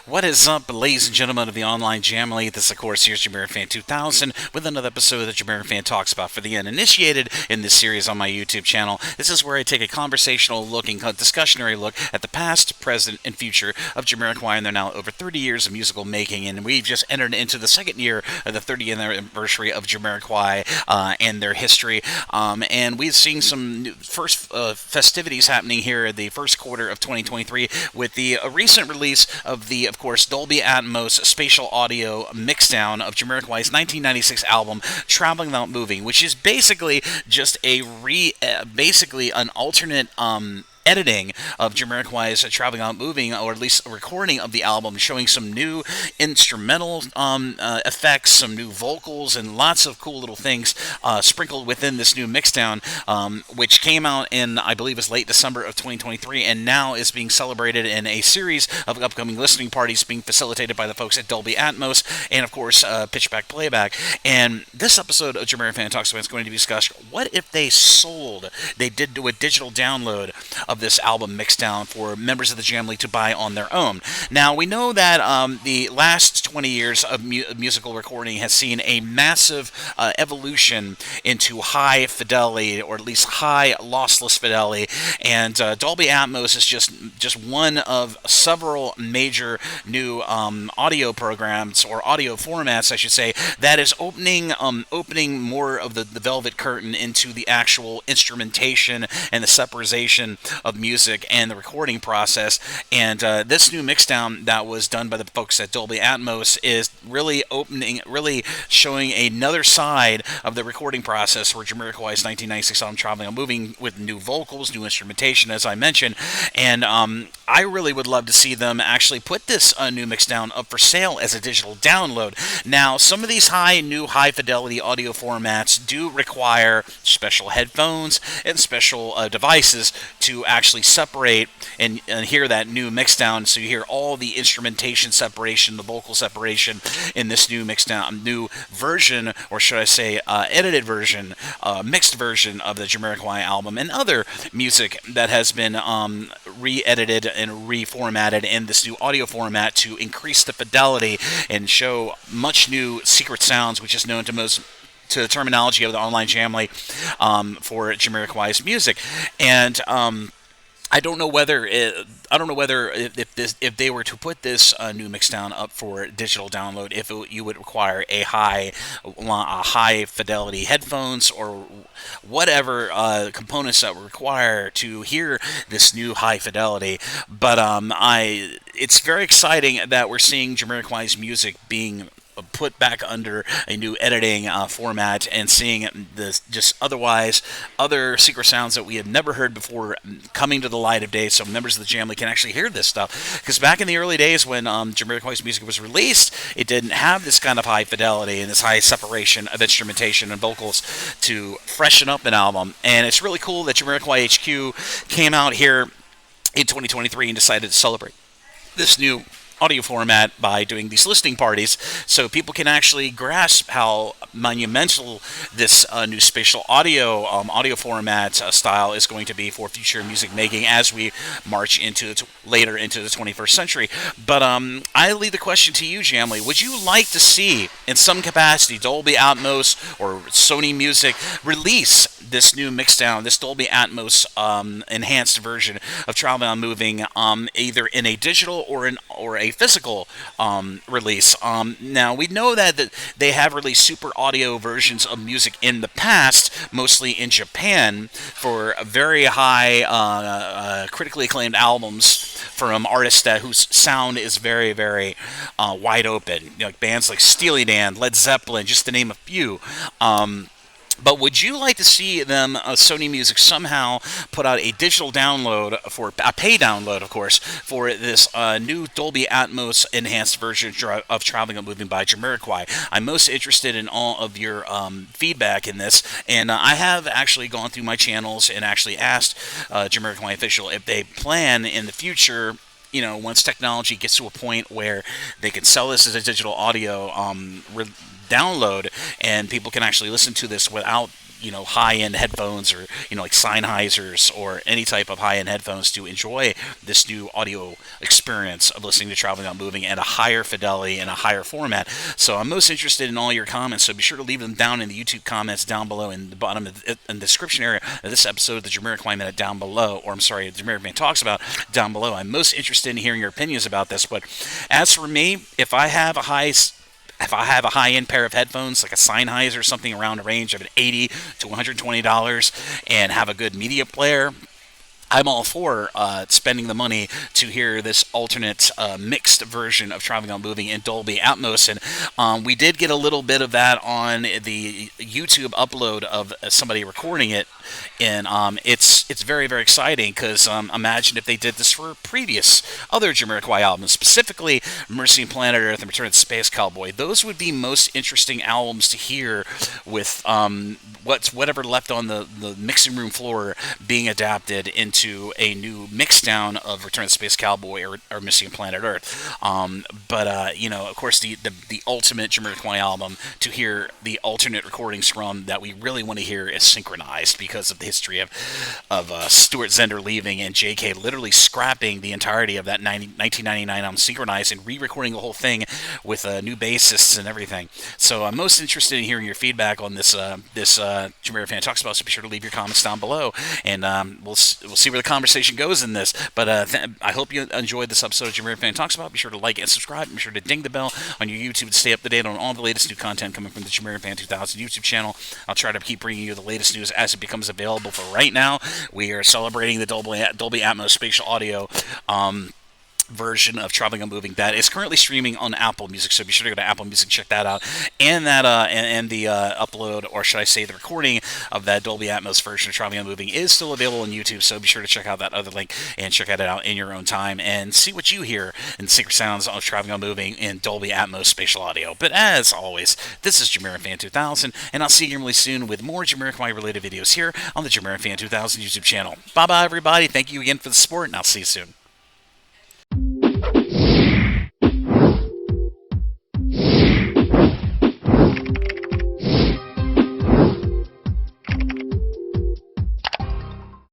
What is up, ladies and gentlemen of the online Jamily? This, of course, here's JamiroFan 2000 with another episode of the JamiroFan Talks About for the uninitiated in this series on my YouTube channel. This is where I take a conversational looking, discussionary look at the past, present, and future of Jamiroquai and their now over 30 years of musical making. And we've just entered into the second year of the 30th anniversary of Jamiroquai and their history. And we've seen some first festivities happening here in the first quarter of 2023 with the recent release of the, of course, Dolby Atmos spatial audio mixdown of Jamiroquai's 1996 album Traveling Without Moving, which is basically just basically an alternate editing of Jamiroquai's Traveling Without Moving, or at least a recording of the album, showing some new instrumental effects, some new vocals, and lots of cool little things sprinkled within this new mixdown, which came out in, I believe, is late December of 2023, and now is being celebrated in a series of upcoming listening parties being facilitated by the folks at Dolby Atmos, and of course, Pitchback Playback. And this episode of JamiroFan Talks About is going to discuss what if they did do a digital download of this album mixdown for members of the Jamily to buy on their own. Now, we know that the last 20 years of musical recording has seen a massive evolution into high fidelity, or at least high lossless fidelity, and Dolby Atmos is just one of several major new audio programs, or audio formats, I should say, that is opening more of the velvet curtain into the actual instrumentation and the separation of music and the recording process. And this new mixdown that was done by the folks at Dolby Atmos is really showing another side of the recording process for Jamiroquai's 1996 album Traveling and Moving, with new vocals, new instrumentation, as I mentioned. And I really would love to see them actually put this new mixdown up for sale as a digital download. Now, some of these new high fidelity audio formats do require special headphones and special devices to actually separate and hear that new mixdown. So you hear all the instrumentation separation, the vocal separation in this new mixdown, new version, or should I say edited version, mixed version of the Jamiroquai album, and other music that has been re-edited and reformatted in this new audio format to increase the fidelity and show much new secret sounds, which is known to the terminology of the online Jamily for Jamiroquai's music. And I don't know whether if they were to put this new mixdown up for digital download, if you would require a high fidelity headphones or whatever components that were required to hear this new high fidelity. But it's very exciting that we're seeing Jamiroquai's music being put back under a new editing format, and seeing this other secret sounds that we had never heard before coming to the light of day, so members of the Jamily can actually hear this stuff. Because back in the early days when Jamiroquai's music was released, it didn't have this kind of high fidelity and this high separation of instrumentation and vocals to freshen up an album. And it's really cool that Jamiroquai HQ came out here in 2023 and decided to celebrate this new audio format by doing these listening parties, so people can actually grasp how monumental this new spatial audio format style is going to be for future music making as we march later into the 21st century. But I leave the question to you, Jamily. Would you like to see, in some capacity, Dolby Atmos or Sony Music release this new mixdown, this Dolby Atmos enhanced version of Traveling and Moving, either in a digital or a physical release? Now, we know that they have released super audio versions of music in the past, mostly in Japan, for very high, critically acclaimed albums from artists whose sound is very, very wide open, like bands like Steely Dan, Led Zeppelin, just to name a few. But would you like to see them, Sony Music, somehow put out a digital download, for a pay download, of course, for this new Dolby Atmos enhanced version of Traveling and Moving by Jamiroquai? I'm most interested in all of your feedback in this, and I have actually gone through my channels and actually asked Jamiroquai official if they plan in the future, once technology gets to a point where they can sell this as a digital audio download and people can actually listen to this without high-end headphones, or like Sennheisers or any type of high-end headphones, to enjoy this new audio experience of listening to Traveling Without Moving at a higher fidelity and a higher format. So I'm most interested in all your comments, so be sure to leave them down in the YouTube comments down below, in the bottom of in the description area of this episode, the Jamiroquai Minute down below, or I'm sorry, the JamiroFan Talks About down below. I'm most interested in hearing your opinions about this. But as for me, if I have a high-end pair of headphones, like a Sennheiser or something around a range of $80 to $120, and have a good media player, I'm all for spending the money to hear this alternate mixed version of Traveling Without Moving in Dolby Atmos. And we did get a little bit of that on the YouTube upload of somebody recording it. And it's very, very exciting, because imagine if they did this for previous other Jamiroquai albums, specifically Mercy on Planet Earth and Return of the Space Cowboy. Those would be most interesting albums to hear, with whatever left on the mixing room floor being adapted into a new mixdown of Return of the Space Cowboy or Mercy on Planet Earth. Of course, the ultimate Jamiroquai album to hear the alternate recordings from, that we really want to hear, is Synchronized, because of the history of Stuart Zender leaving and J.K. literally scrapping the entirety of that 1999 album Synchronized and re-recording the whole thing with new bassists and everything. So I'm most interested in hearing your feedback on this JamiroFan Talks About, so be sure to leave your comments down below, and we'll see where the conversation goes in this. But I hope you enjoyed this episode of JamiroFan Talks About. Be sure to like and subscribe. Be sure to ding the bell on your YouTube to stay up to date on all the latest new content coming from the JamiroFan 2000 YouTube channel. I'll try to keep bringing you the latest news as it becomes available. For right now, we are celebrating the Dolby Atmos spatial audio version of Traveling Without Moving that is currently streaming on Apple Music, so be sure to go to Apple Music, check that out, and that and the upload, or should I say the recording of that Dolby Atmos version of Traveling Without Moving is still available on YouTube, so be sure to check out that other link and check it out in your own time and see what you hear in the secret sounds of Traveling Without Moving in Dolby Atmos spatial audio. But as always, this is JamiroFan 2000, and I'll see you really soon with more Jamiroquai related videos here on the JamiroFan 2000 YouTube channel. Bye bye everybody, thank you again for the support, and I'll see you soon.